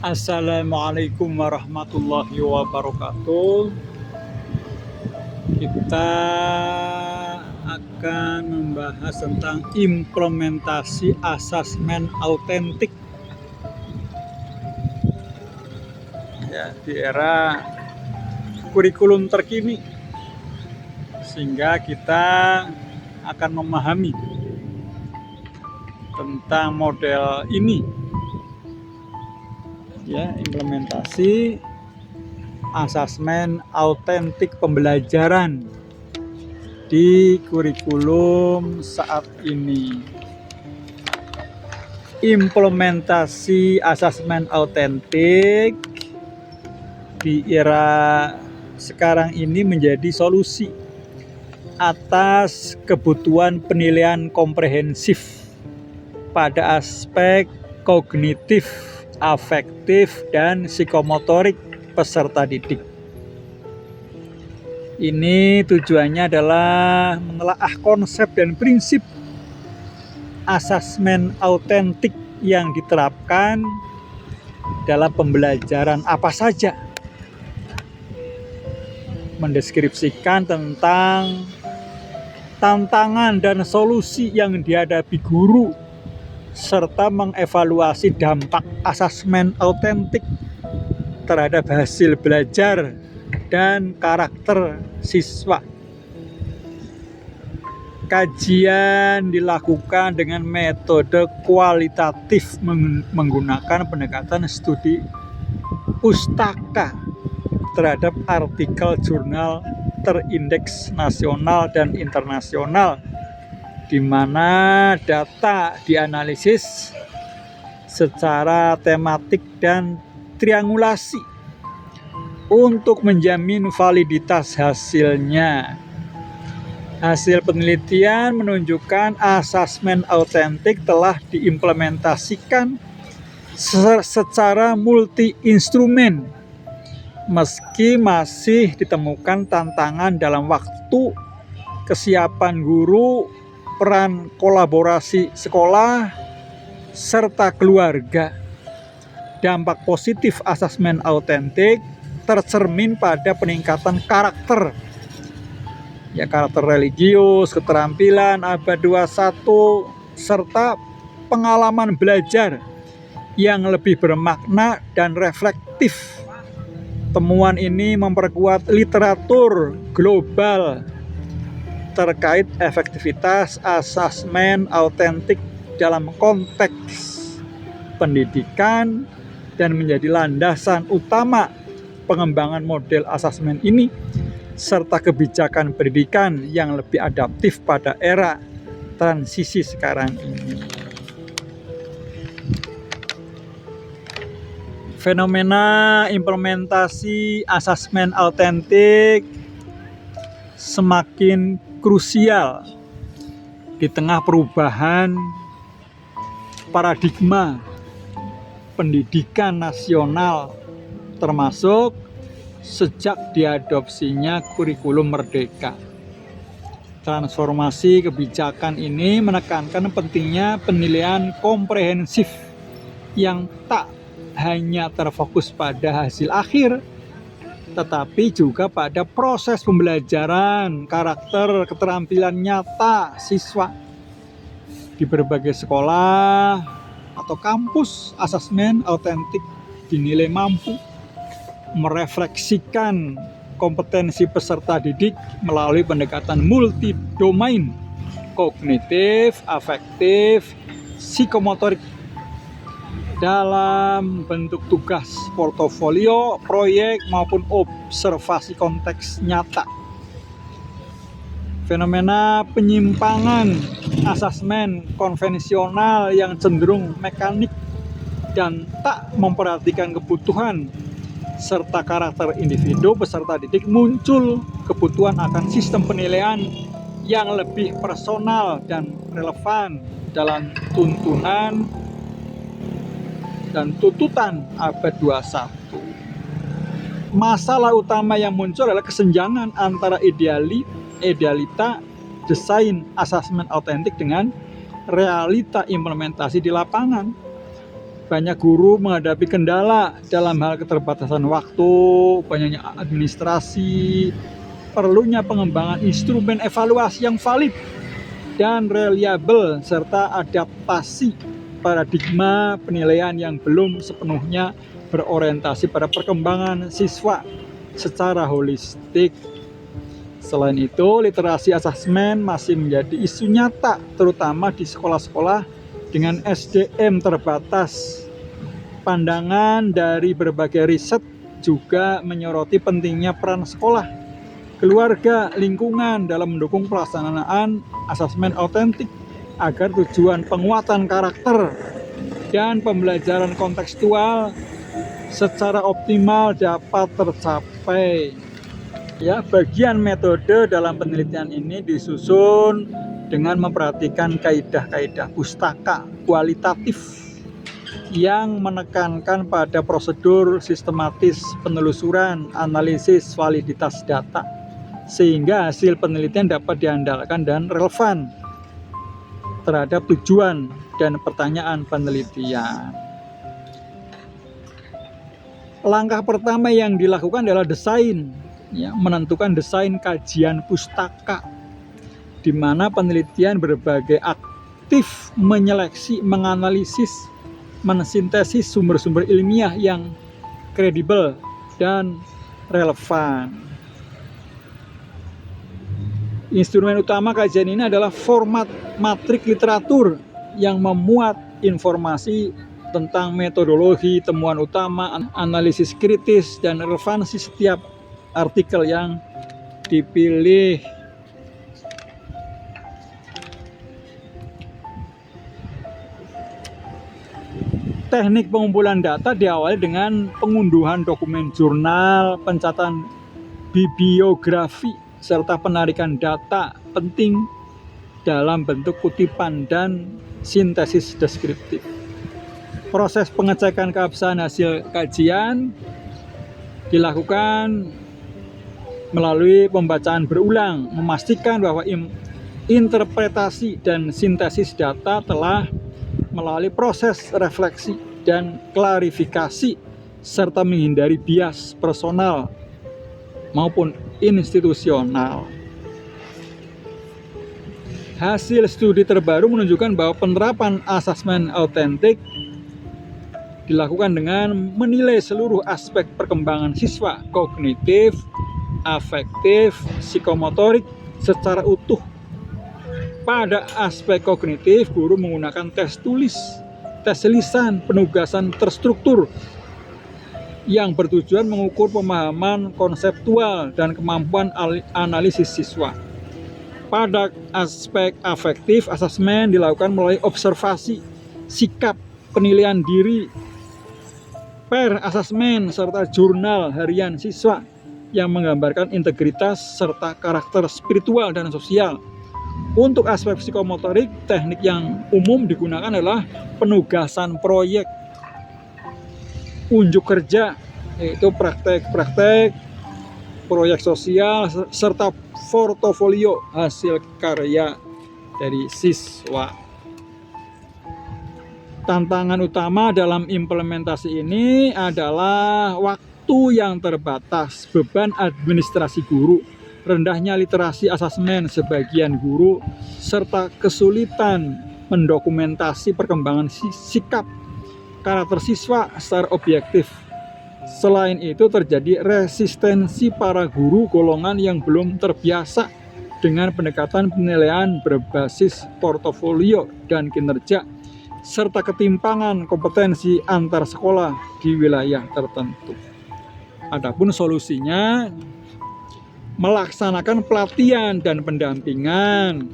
Assalamualaikum warahmatullahi wabarakatuh. Kita akan membahas tentang implementasi asesmen autentik ya, di era kurikulum terkini, sehingga kita akan memahami tentang model ini ya, implementasi asesmen autentik pembelajaran di kurikulum saat ini. Implementasi asesmen autentik di era sekarang ini menjadi solusi atas kebutuhan penilaian komprehensif pada aspek kognitif, afektif, dan psikomotorik peserta didik. Ini tujuannya adalah menelaah konsep dan prinsip asesmen autentik yang diterapkan dalam pembelajaran apa saja, mendeskripsikan tentang tantangan dan solusi yang dihadapi guru, serta mengevaluasi dampak asesmen autentik terhadap hasil belajar dan karakter siswa. Kajian dilakukan dengan metode kualitatif menggunakan pendekatan studi pustaka terhadap artikel jurnal terindeks nasional dan internasional, di mana data dianalisis secara tematik dan triangulasi untuk menjamin validitas hasilnya. Hasil penelitian menunjukkan asesmen autentik telah diimplementasikan secara multi-instrumen, meski masih ditemukan tantangan dalam waktu, kesiapan guru, peran kolaborasi sekolah, serta keluarga. Dampak positif asesmen autentik tercermin pada peningkatan karakter religius, keterampilan abad 21, serta pengalaman belajar yang lebih bermakna dan reflektif. Temuan ini memperkuat literatur global terkait efektivitas asesmen autentik dalam konteks pendidikan dan menjadi landasan utama pengembangan model asesmen ini serta kebijakan pendidikan yang lebih adaptif pada era transisi sekarang ini. Fenomena implementasi asesmen autentik semakin krusial di tengah perubahan paradigma pendidikan nasional, termasuk sejak diadopsinya kurikulum merdeka. Transformasi kebijakan ini menekankan pentingnya penilaian komprehensif yang tak hanya terfokus pada hasil akhir, tetapi juga pada proses pembelajaran, karakter, keterampilan nyata siswa. Di berbagai sekolah atau kampus, asesmen autentik dinilai mampu merefleksikan kompetensi peserta didik melalui pendekatan multi-domain, kognitif, afektif, psikomotorik, dalam bentuk tugas portofolio, proyek, maupun observasi konteks nyata. Fenomena penyimpangan asesmen konvensional yang cenderung mekanik dan tak memperhatikan kebutuhan serta karakter individu peserta didik muncul. Kebutuhan akan sistem penilaian yang lebih personal dan relevan dalam tuntunan dan tuntutan abad 21. Masalah utama yang muncul adalah kesenjangan antara idealita desain asesmen autentik dengan realita implementasi di lapangan. Banyak guru menghadapi kendala dalam hal keterbatasan waktu, banyaknya administrasi, perlunya pengembangan instrumen evaluasi yang valid dan reliabel, serta adaptasi paradigma penilaian yang belum sepenuhnya berorientasi pada perkembangan siswa secara holistik. Selain itu, literasi asesmen masih menjadi isu nyata, terutama di sekolah-sekolah dengan SDM terbatas. Pandangan dari berbagai riset juga menyoroti pentingnya peran sekolah, keluarga, lingkungan dalam mendukung pelaksanaan asesmen autentik agar tujuan penguatan karakter dan pembelajaran kontekstual secara optimal dapat tercapai. Ya, bagian metode dalam penelitian ini disusun dengan memperhatikan kaidah-kaidah pustaka kualitatif yang menekankan pada prosedur sistematis penelusuran, analisis validitas data, sehingga hasil penelitian dapat diandalkan dan relevan terhadap tujuan dan pertanyaan penelitian. Langkah pertama yang dilakukan adalah desain, ya, menentukan desain kajian pustaka, di mana penelitian berbagai aktif menyeleksi, menganalisis, mensintesis sumber-sumber ilmiah yang kredibel dan relevan. Instrumen utama kajian ini adalah format matrik literatur yang memuat informasi tentang metodologi, temuan utama, analisis kritis, dan relevansi setiap artikel yang dipilih. Teknik pengumpulan data diawali dengan pengunduhan dokumen jurnal, pencatatan bibliografi, serta penarikan data penting dalam bentuk kutipan dan sintesis deskriptif. Proses pengecekan keabsahan hasil kajian dilakukan melalui pembacaan berulang, memastikan bahwa interpretasi dan sintesis data telah melalui proses refleksi dan klarifikasi, serta menghindari bias personal maupun institusional. Hasil studi terbaru menunjukkan bahwa penerapan asesmen autentik dilakukan dengan menilai seluruh aspek perkembangan siswa, kognitif, afektif, psikomotorik secara utuh. Pada aspek kognitif, guru menggunakan tes tulis, tes lisan, penugasan terstruktur yang bertujuan mengukur pemahaman konseptual dan kemampuan analisis siswa. Pada aspek afektif, asesmen dilakukan melalui observasi, sikap, penilaian diri, per asesmen, serta jurnal harian siswa yang menggambarkan integritas serta karakter spiritual dan sosial. Untuk aspek psikomotorik, teknik yang umum digunakan adalah penugasan proyek, unjuk kerja, yaitu praktek-praktek, proyek sosial, serta portofolio hasil karya dari siswa. Tantangan utama dalam implementasi ini adalah waktu yang terbatas, beban administrasi guru, rendahnya literasi asesmen sebagian guru, serta kesulitan mendokumentasi perkembangan sikap karakter siswa secara objektif. Selain itu, terjadi resistensi para guru golongan yang belum terbiasa dengan pendekatan penilaian berbasis portofolio dan kinerja, serta ketimpangan kompetensi antar sekolah di wilayah tertentu. Adapun solusinya, melaksanakan pelatihan dan pendampingan,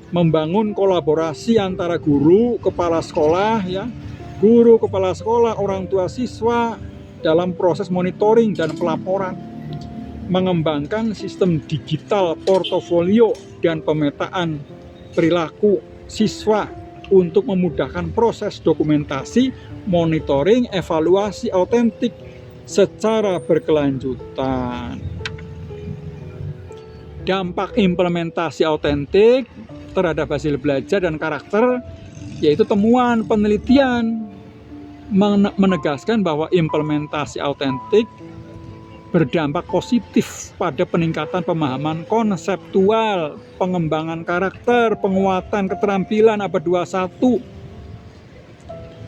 membangun kolaborasi antara guru, kepala sekolah, guru, kepala sekolah, orang tua siswa dalam proses monitoring dan pelaporan, mengembangkan sistem digital portofolio dan pemetaan perilaku siswa untuk memudahkan proses dokumentasi, monitoring, evaluasi autentik secara berkelanjutan. Dampak implementasi autentik terhadap hasil belajar dan karakter, yaitu temuan penelitian menegaskan bahwa implementasi autentik berdampak positif pada peningkatan pemahaman konseptual, pengembangan karakter, penguatan keterampilan abad 21.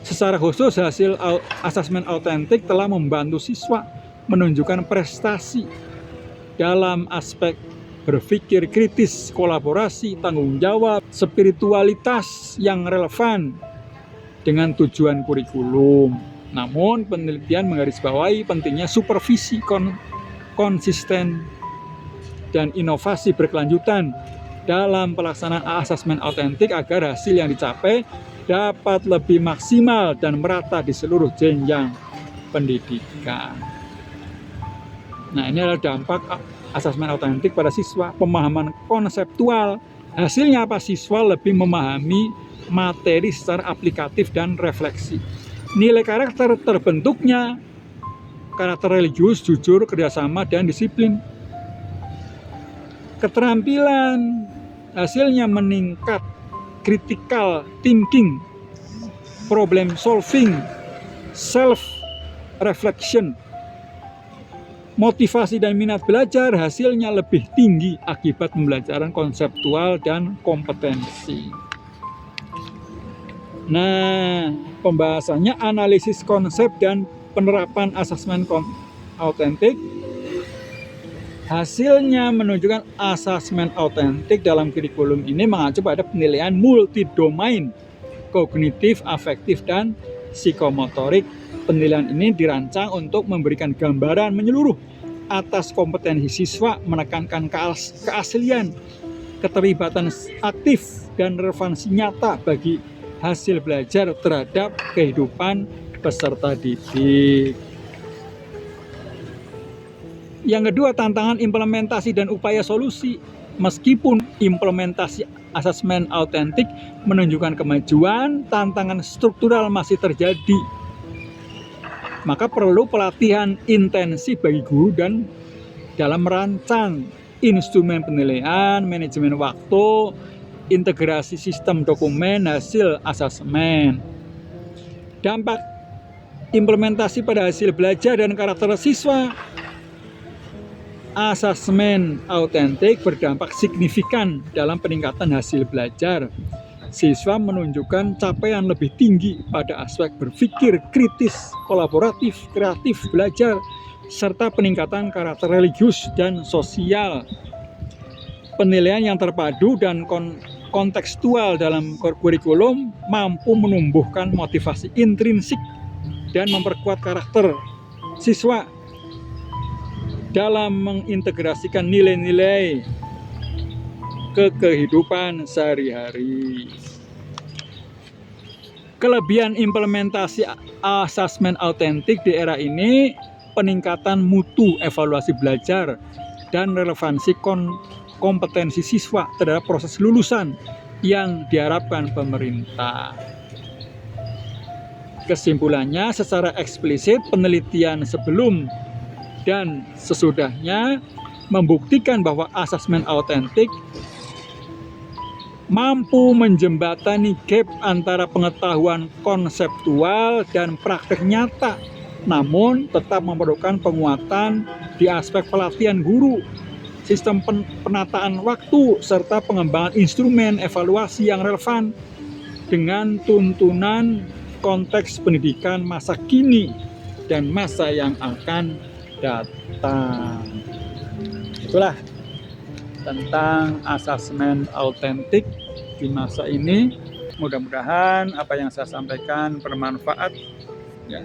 Secara khusus, hasil asesmen autentik telah membantu siswa menunjukkan prestasi dalam aspek berpikir kritis, kolaborasi, tanggung jawab, spiritualitas yang relevan dengan tujuan kurikulum. Namun, penelitian menggarisbawahi pentingnya supervisi konsisten dan inovasi berkelanjutan dalam pelaksanaan asesmen autentik agar hasil yang dicapai dapat lebih maksimal dan merata di seluruh jenjang pendidikan. Nah, ini adalah dampak asesmen autentik pada siswa, pemahaman konseptual. Hasilnya apa? Siswa lebih memahami materi secara aplikatif dan refleksi. Nilai karakter terbentuknya karakter religius, jujur, kerjasama, dan disiplin. Keterampilan hasilnya meningkat critical thinking, problem solving, self reflection. Motivasi dan minat belajar hasilnya lebih tinggi akibat pembelajaran konseptual dan kompetensi. Nah, pembahasannya analisis konsep dan penerapan asesmen autentik. Hasilnya menunjukkan asesmen autentik dalam kurikulum ini mengacu pada penilaian multidomain, kognitif, afektif, dan psikomotorik. Penilaian ini dirancang untuk memberikan gambaran menyeluruh atas kompetensi siswa, menekankan keaslian, keterlibatan aktif, dan relevansi nyata bagi hasil belajar terhadap kehidupan peserta didik. Yang kedua, tantangan implementasi dan upaya solusi. Meskipun implementasi asesmen autentik menunjukkan kemajuan, tantangan struktural masih terjadi. Maka perlu pelatihan intensif bagi guru dan dalam merancang instrumen penilaian, manajemen waktu, integrasi sistem dokumen hasil asesmen. Dampak implementasi pada hasil belajar dan karakter siswa. Asesmen autentik berdampak signifikan dalam peningkatan hasil belajar. Siswa menunjukkan capaian lebih tinggi pada aspek berpikir kritis, kolaboratif, kreatif, belajar, serta peningkatan karakter religius dan sosial. Penilaian yang terpadu dan kontekstual dalam kurikulum mampu menumbuhkan motivasi intrinsik dan memperkuat karakter siswa dalam mengintegrasikan nilai-nilai ke kehidupan sehari-hari. Kelebihan implementasi asesmen autentik di era ini, peningkatan mutu evaluasi belajar dan relevansi kompetensi siswa terhadap proses lulusan yang diharapkan pemerintah. Kesimpulannya, secara eksplisit penelitian sebelum dan sesudahnya membuktikan bahwa asesmen autentik mampu menjembatani gap antara pengetahuan konseptual dan praktek nyata, namun tetap memerlukan penguatan di aspek pelatihan guru, sistem penataan waktu, serta pengembangan instrumen evaluasi yang relevan dengan tuntunan konteks pendidikan masa kini dan masa yang akan datang. Itulah tentang asesmen autentik di masa ini. Mudah-mudahan apa yang saya sampaikan bermanfaat. Ya.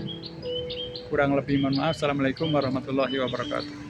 Kurang lebih mohon maaf. Assalamualaikum warahmatullahi wabarakatuh.